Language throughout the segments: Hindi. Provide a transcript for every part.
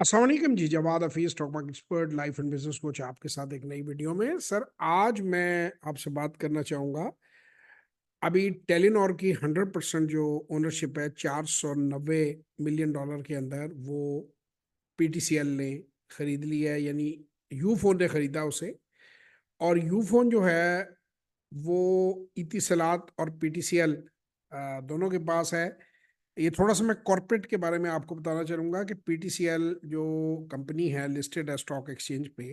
अस्सलाम वालेकुम जी। Jawad Hafeez, stock market expert, life and business coach, आपके साथ एक नई वीडियो में। सर, आज मैं आपसे बात करना चाहूँगा। अभी टेलीनॉर की 100% जो ओनरशिप है, $490 मिलियन के अंदर वो पीटीसीएल ने खरीद लिया है, यानी यूफोन ने खरीदा उसे। और यूफोन जो है वो इतिसलात और पीटीसीएल दोनों के पास है। ये थोड़ा सा मैं कॉर्पोरेट के बारे में आपको बताना चाहूँगा कि पीटीसीएल जो कंपनी है, लिस्टेड है स्टॉक एक्सचेंज पे।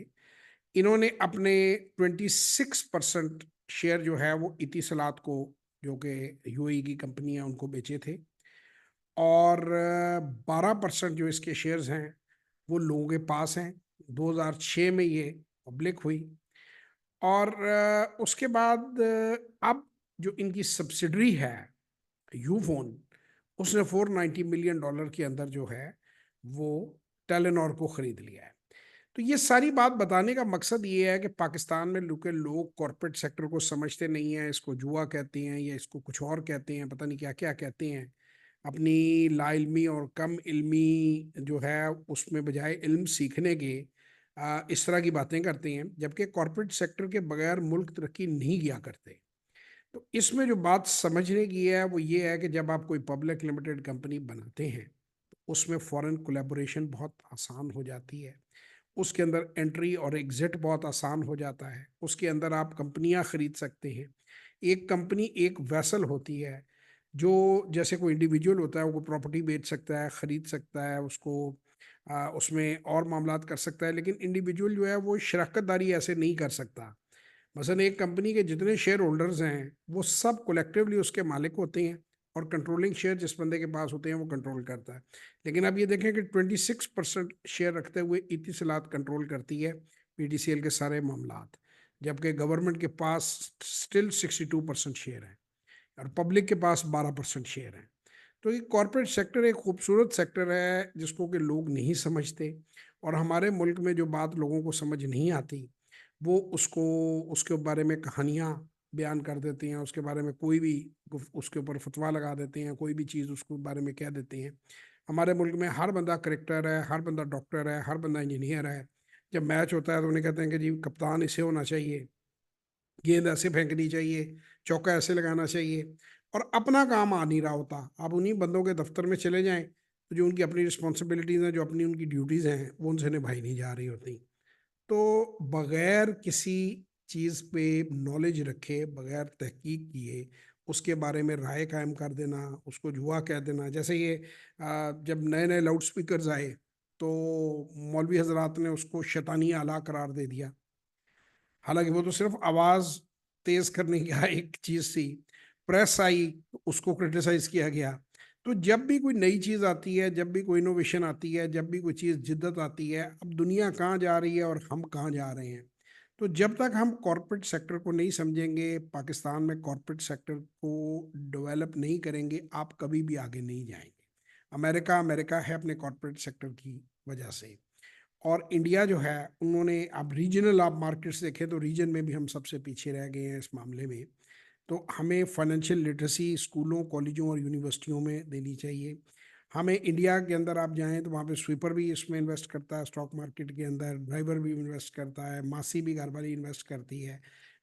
इन्होंने अपने 26% शेयर जो है वो इतिसलात को, जो कि यूएई की कंपनी है, उनको बेचे थे। और 12% जो इसके शेयर्स हैं वो लोगों के पास हैं। 2006 में ये पब्लिक हुई। और उसके बाद अब जो इनकी सब्सिडरी है यूफोन, उसने $490 मिलियन के अंदर जो है वो टेलेनॉर को खरीद लिया है। तो ये सारी बात बताने का मकसद ये है कि पाकिस्तान में लोग कॉरपोरेट सेक्टर को समझते नहीं हैं। इसको जुआ कहते हैं या इसको कुछ और कहते हैं, पता नहीं क्या क्या कहते हैं। अपनी लाइल्मी और कम इल्मी जो है उसमें बजाय इल्म सीखने के इस तरह की बातें करते हैं, जबकि कॉरपोरेट सेक्टर के बगैर मुल्क तरक्की नहीं किया करते। तो इसमें जो बात समझने की है वो ये है कि जब आप कोई पब्लिक लिमिटेड कंपनी बनाते हैं तो उसमें फॉरेन कोलैबोरेशन बहुत आसान हो जाती है। उसके अंदर एंट्री और एग्जिट बहुत आसान हो जाता है। उसके अंदर आप कंपनियां खरीद सकते हैं। एक कंपनी एक वैसल होती है, जो जैसे कोई इंडिविजुअल होता है वो प्रॉपर्टी बेच सकता है, खरीद सकता है उसको, उसमें और मामलात कर सकता है। लेकिन इंडिविजुअल जो है वो शराकतदारी ऐसे नहीं कर सकता। मसलन एक कंपनी के जितने शेयर होल्डर्स हैं वो सब कलेक्टिवली उसके मालिक होते हैं, और कंट्रोलिंग शेयर जिस बंदे के पास होते हैं वो कंट्रोल करता है। लेकिन अब ये देखें कि 26% शेयर रखते हुए इतिसलात कंट्रोल करती है पीटीसीएल के सारे मामलात, जबकि गवर्नमेंट के पास स्टिल 62% शेयर है और पब्लिक के पास 12% शेयर है। तो ये कॉरपोरेट सेक्टर एक खूबसूरत सेक्टर है जिसको कि लोग नहीं समझते। और हमारे मुल्क में जो बात लोगों को समझ नहीं आती वो उसको, उसके बारे में कहानियाँ बयान कर देते हैं, उसके बारे में कोई भी उसके ऊपर फतवा लगा देते हैं, कोई भी चीज़ उसके बारे में कह देते हैं। हमारे मुल्क में हर बंदा करेक्टर है, हर बंदा डॉक्टर है, हर बंदा इंजीनियर है। जब मैच होता है तो उन्हें कहते हैं कि जी कप्तान इसे होना चाहिए, गेंद ऐसे फेंकनी चाहिए, चौका ऐसे लगाना चाहिए। और अपना काम आ नहीं रहा होता। आप उन्हीं बंदों के दफ्तर में चले जाएं तो जो उनकी अपनी रिस्पॉन्सिबिलिटीज़ हैं, जो अपनी उनकी ड्यूटीज़ हैं, वो उनसे निभाई नहीं जा रही होती। तो बगैर किसी चीज़ पे नॉलेज रखे, बगैर तहकीक किए उसके बारे में राय कायम कर देना, उसको जुआ कह देना। जैसे ये जब नए नए लाउड स्पीकर्स आए तो मौलवी हजरात ने उसको शैतानी आला करार दे दिया। हालांकि वो तो सिर्फ आवाज़ तेज करने की एक चीज़ थी। प्रेस आई तो उसको क्रिटिसाइज किया गया। तो जब भी कोई नई चीज़ आती है, जब भी कोई इनोवेशन आती है, जब भी कोई चीज़ जिद्दत आती है, अब दुनिया कहाँ जा रही है और हम कहाँ जा रहे हैं। तो जब तक हम कॉरपोरेट सेक्टर को नहीं समझेंगे, पाकिस्तान में कॉरपोरेट सेक्टर को डेवलप नहीं करेंगे, आप कभी भी आगे नहीं जाएंगे। अमेरिका अमेरिका है अपने कॉरपोरेट सेक्टर की वजह से। और इंडिया जो है, उन्होंने, अब रीजनल आप मार्केट्स देखें तो रीजन में भी हम सबसे पीछे रह गए हैं इस मामले में। तो हमें फाइनेंशियल लिटरेसी स्कूलों, कॉलेजों और यूनिवर्सिटियों में देनी चाहिए। हमें इंडिया के अंदर आप जाएं तो वहाँ पे स्वीपर भी इसमें इन्वेस्ट करता है, स्टॉक मार्केट के अंदर ड्राइवर भी इन्वेस्ट करता है, मासी भी घर वाली इन्वेस्ट करती है,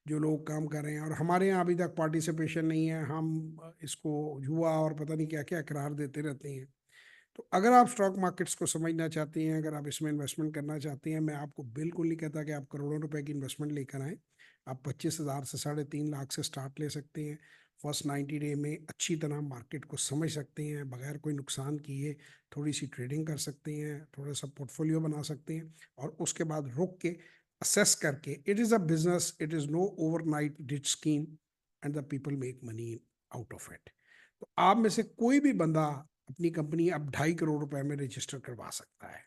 जो लोग काम कर रहे हैं। और हमारे यहाँ अभी तक पार्टिसिपेशन नहीं है। हम इसको जुआ और पता नहीं क्या क्या करार देते रहते हैं। तो अगर आप स्टॉक मार्केट्स को समझना चाहते हैं, अगर आप इसमें इन्वेस्टमेंट करना चाहते हैं, मैं आपको बिल्कुल नहीं कहता कि आप करोड़ों रुपए की इन्वेस्टमेंट लेकर आएँ। आप 25,000 से 3.5 लाख से स्टार्ट ले सकते हैं। फर्स्ट 90 डे में अच्छी तरह मार्केट को समझ सकते हैं, बगैर कोई नुकसान किए थोड़ी सी ट्रेडिंग कर सकते हैं, थोड़ा सा पोर्टफोलियो बना सकते हैं। और उसके बाद रुक के असेस करके, it is a business, it is no overnight ditch scheme, and the people make money out of it. तो आप में से कोई भी बंदा अपनी कंपनी अब 2.5 करोड़ रुपए में रजिस्टर करवा सकता है।